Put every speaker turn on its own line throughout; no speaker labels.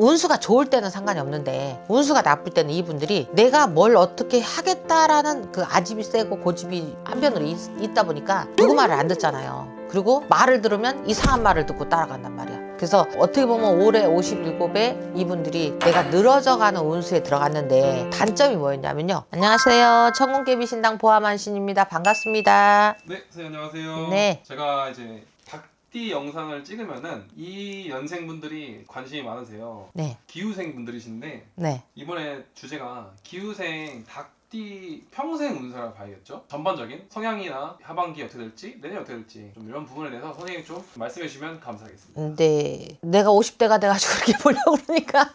운수가 좋을 때는 상관이 없는데 운수가 나쁠 때는 이분들이 내가 뭘 어떻게 하겠다라는 그 아집이 세고 고집이 한편으로 있다 보니까 누구 말을 안 듣잖아요. 그리고 말을 들으면 이상한 말을 듣고 따라간단 말이야. 그래서 어떻게 보면 올해 57에 이분들이 내가 늘어져가는 운수에 들어갔는데 단점이 뭐였냐면요. 안녕하세요. 천궁깨비 신당 보아만신입니다. 반갑습니다.
네, 선생님 안녕하세요.
네.
제가 이제 닭띠 영상을 찍으면은 이 연생분들이 관심이 많으세요.
네.
기후생 분들이신데
네.
이번에 주제가 기후생 닭띠 평생 운세라고 봐야겠죠. 전반적인 성향이나 하반기 어떻게 될지 내년 어떻게 될지 좀 이런 부분에 대해서 선생님이 좀 말씀해 주시면 감사하겠습니다.
근데 내가 50대가 돼가지고 그렇게 보려고 그러니까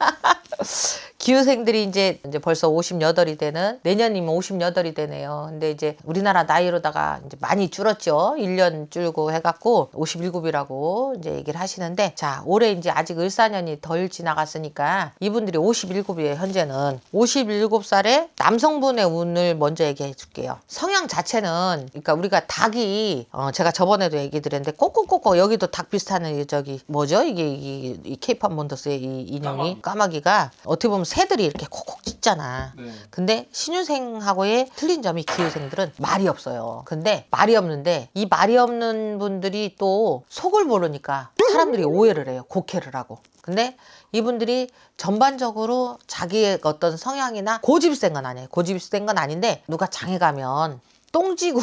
기후생들이 이제 벌써 58이 되는, 내년이면 58이 되네요. 근데 이제 우리나라 나이로다가 이제 많이 줄었죠. 1년 줄고 해갖고 57이라고 이제 얘기를 하시는데, 자, 올해 이제 아직 을사년이 덜 지나갔으니까 이분들이 57이에요. 현재는 57살에 남성분의 운을 먼저 얘기해 줄게요. 성향 자체는, 그러니까 우리가 닭이 제가 저번에도 얘기 드렸는데 꼬꼬꼬꼬, 여기도 닭 비슷한 저기 뭐죠? 이 케이팝 몬더스의 이 인형이 까마귀가 어떻게 보면 새들이 이렇게 콕콕 짖잖아.
네.
근데 신유생하고의 틀린 점이 기후생들은 말이 없어요. 근데 말이 없는데 이 말이 없는 분들이 또 속을 모르니까 사람들이 오해를 해요. 곡해를 하고. 근데 이분들이 전반적으로 자기의 어떤 성향이나 고집센 건 아니에요. 고집센 건 아닌데 누가 장에 가면 똥지고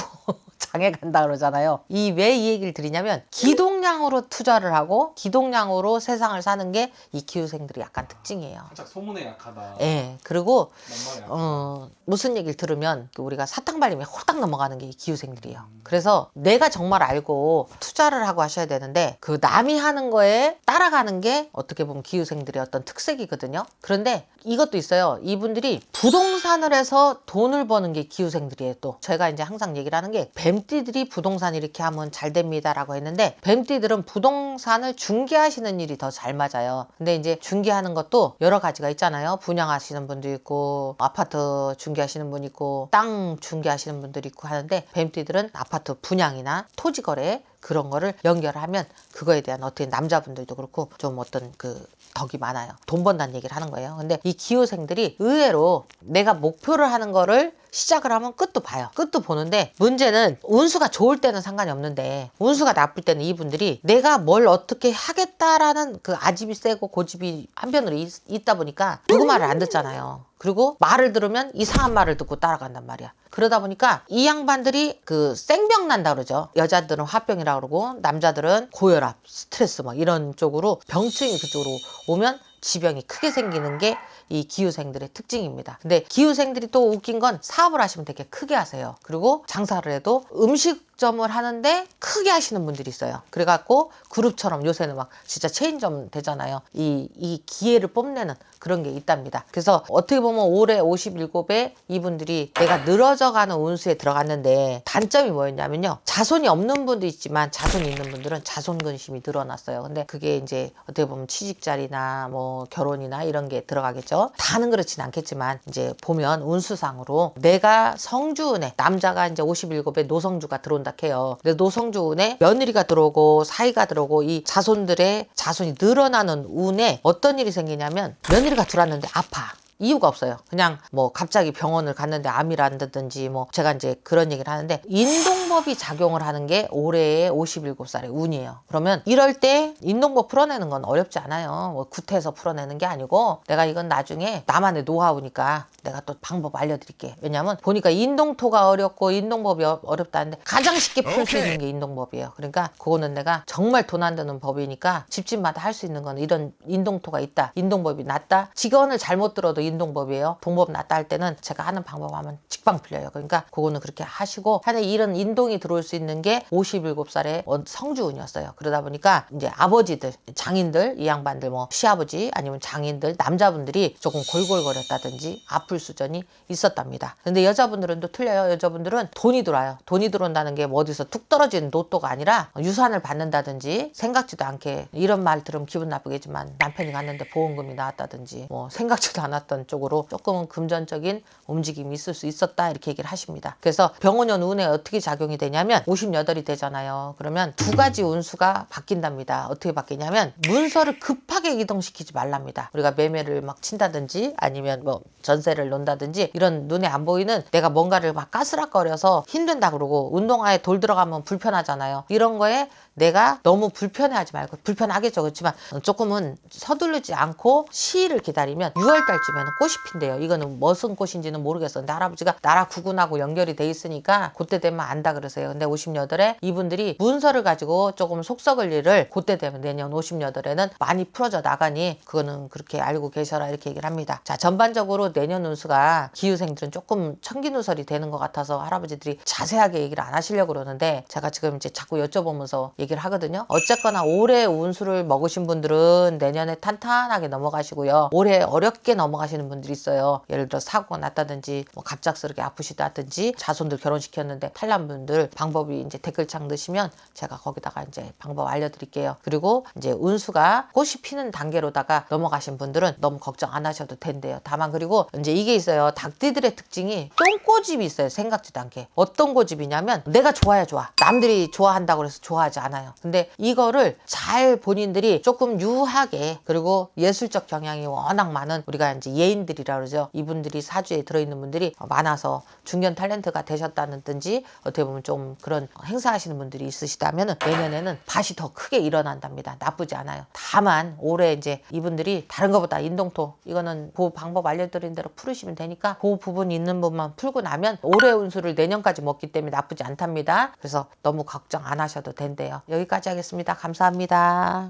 장에 간다 그러잖아요. 왜 이 얘기를 드리냐면 기동량으로 투자를 하고 기동량으로 세상을 사는 게 이 기후생들의 약간 특징이에요.
살짝 소문에 약하다.
예. 그리고
만만에 약하다.
무슨 얘기를 들으면 우리가 사탕 발림에 홀딱 넘어가는 게 이 기후생들이에요. 그래서 내가 정말 알고 투자를 하고 하셔야 되는데 그 남이 하는 거에 따라가는 게 어떻게 보면 기후생들의 어떤 특색이거든요. 그런데 이것도 있어요. 이분들이 부동산을 해서 돈을 버는 게 기후생들이에요. 또 제가 이제 항상 얘기를 하는 게 뱀띠들이 부동산 이렇게 하면 잘 됩니다라고 했는데, 뱀띠들은 부동산을 중개하시는 일이 더 잘 맞아요. 근데 이제 중개하는 것도 여러 가지가 있잖아요. 분양하시는 분도 있고 아파트 중개하시는 분 있고 땅 중개하시는 분들이 있고 하는데, 뱀띠들은 아파트 분양이나 토지 거래 그런 거를 연결하면 그거에 대한 어떻게 남자분들도 그렇고 좀 어떤 그 덕이 많아요. 돈 번다는 얘기를 하는 거예요. 근데 이 기후생들이 의외로 내가 목표를 하는 거를 시작을 하면 끝도 봐요. 끝도 보는데 문제는 운수가 좋을 때는 상관이 없는데 운수가 나쁠 때는 이분들이 내가 뭘 어떻게 하겠다라는 그 아집이 세고 고집이 한편으로 있다 보니까 누구 말을 안 듣잖아요. 그리고 말을 들으면 이상한 말을 듣고 따라간단 말이야. 그러다 보니까 이 양반들이 그 생병 난다 그러죠. 여자들은 화병이라고 그러고 남자들은 고혈압, 스트레스 막 이런 쪽으로 병증이 그쪽으로 오면 지병이 크게 생기는 게 이 기후생들의 특징입니다. 근데 기후생들이 또 웃긴 건 사업을 하시면 되게 크게 하세요. 그리고 장사를 해도 음식점을 하는데 크게 하시는 분들이 있어요. 그래갖고 그룹처럼 요새는 막 진짜 체인점 되잖아요. 이 기회를 뽐내는 그런 게 있답니다. 그래서 어떻게 보면 올해 57에 이분들이 내가 늘어져가는 운수에 들어갔는데 단점이 뭐였냐면요. 자손이 없는 분도 있지만 자손이 있는 분들은 자손 근심이 늘어났어요. 근데 그게 이제 어떻게 보면 취직자리나 뭐 결혼이나 이런 게 들어가겠죠. 다는 그렇진 않겠지만 이제 보면 운수상으로 내가 성주운에, 남자가 이제 57에 노성주가 들어온다 해요. 근데 노성주운에 며느리가 들어오고 사이가 들어오고 이 자손들의 자손이 늘어나는 운에 어떤 일이 생기냐면 며느리가 들어왔는데 아파. 이유가 없어요. 그냥 뭐 갑자기 병원을 갔는데 암이란다든지 뭐 제가 이제 그런 얘기를 하는데 인동법이 작용을 하는 게 올해의 57살의 운이에요. 그러면 이럴 때 인동법 풀어내는 건 어렵지 않아요. 뭐 구태해서 풀어내는 게 아니고 내가 이건 나중에 나만의 노하우니까 내가 또 방법 알려드릴게. 왜냐면 보니까 인동토가 어렵고 인동법이 어렵다는데 가장 쉽게 풀 수 있는 게 인동법이에요. 그러니까 그거는 내가 정말 돈 안 드는 법이니까 집집마다 할 수 있는 건 이런 인동토가 있다. 인동법이 낫다. 직언을 잘못 들어도 인동법이에요. 동법 낫다 할 때는 제가 하는 방법 하면 직방 풀려요. 그러니까 그거는 그렇게 하시고, 하여튼 이런 인동이 들어올 수 있는 게 57살의 성주운이었어요. 그러다 보니까 이제 아버지들, 장인들, 이 양반들 뭐 시아버지 아니면 장인들, 남자분들이 조금 골골거렸다든지 아플 수전이 있었답니다. 근데 여자분들은 또 틀려요. 여자분들은 돈이 들어와요. 돈이 들어온다는 게 뭐 어디서 툭 떨어지는 로또가 아니라 유산을 받는다든지, 생각지도 않게, 이런 말 들으면 기분 나쁘겠지만 남편이 갔는데 보험금이 나왔다든지 뭐 생각지도 않았던 쪽으로 조금은 금전적인 움직임이 있을 수 있었다, 이렇게 얘기를 하십니다. 그래서 병원연 운에 어떻게 작용이 작용이 되냐면 58이 되잖아요. 그러면 두 가지 운수가 바뀐답니다. 어떻게 바뀌냐면 문서를 급하게 이동시키지 말랍니다. 우리가 매매를 막 친다든지 아니면 뭐 전세를 논다든지 이런 눈에 안 보이는 내가 뭔가를 막 까스락거려서 힘든다 그러고 운동화에 돌 들어가면 불편하잖아요. 이런 거에 내가 너무 불편해하지 말고, 불편하겠죠. 그렇지만 조금은 서두르지 않고 시일을 기다리면 6월 달쯤에는 꽃이 핀대요. 이거는 무슨 꽃인지는 모르겠어. 근데 할아버지가 나라 구군하고 연결이 돼 있으니까 그때 되면 안다 그러세요. 근데 58에 이분들이 문서를 가지고 조금 속 썩을 일을 그때 되면 내년 58에는 많이 풀어져 나가니 그거는 그렇게 알고 계셔라 이렇게 얘기를 합니다. 자, 전반적으로 내년 운수가 기후생들은 조금 청기누설이 되는 것 같아서 할아버지들이 자세하게 얘기를 안 하시려고 그러는데 제가 지금 이제 자꾸 여쭤보면서 얘기를 하거든요. 어쨌거나 올해 운수를 먹으신 분들은 내년에 탄탄하게 넘어가시고요. 올해 어렵게 넘어가시는 분들이 있어요. 예를 들어 사고가 났다든지 뭐 갑작스럽게 아프시다든지 자손들 결혼시켰는데 탈난 분들 방법이 이제 댓글창 넣으시면 제가 거기다가 이제 방법 알려드릴게요. 그리고 이제 운수가 꽃이 피는 단계로다가 넘어가신 분들은 너무 걱정 안 하셔도 된대요. 다만 그리고 이제 이게 있어요. 닭띠들의 특징이 똥꼬집이 있어요. 생각지도 않게. 어떤 고집이냐면 내가 좋아야 좋아. 남들이 좋아한다고 해서 좋아하지 않아요. 근데 이거를 잘 본인들이 조금 유하게, 그리고 예술적 경향이 워낙 많은 우리가 이제 예인들이라 그러죠. 이분들이 사주에 들어있는 분들이 많아서 중견 탤런트가 되셨다든지 어떻게 보면 좀 그런 행사하시는 분들이 있으시다면 내년에는 밭이 더 크게 일어난답니다. 나쁘지 않아요. 다만 올해 이제 이분들이 다른 것보다 인동토, 이거는 그 방법 알려드린 대로 풀으시면 되니까 그 부분 있는 부분만 풀고 나면 올해 운수를 내년까지 먹기 때문에 나쁘지 않답니다. 그래서 너무 걱정 안 하셔도 된대요. 여기까지 하겠습니다. 감사합니다.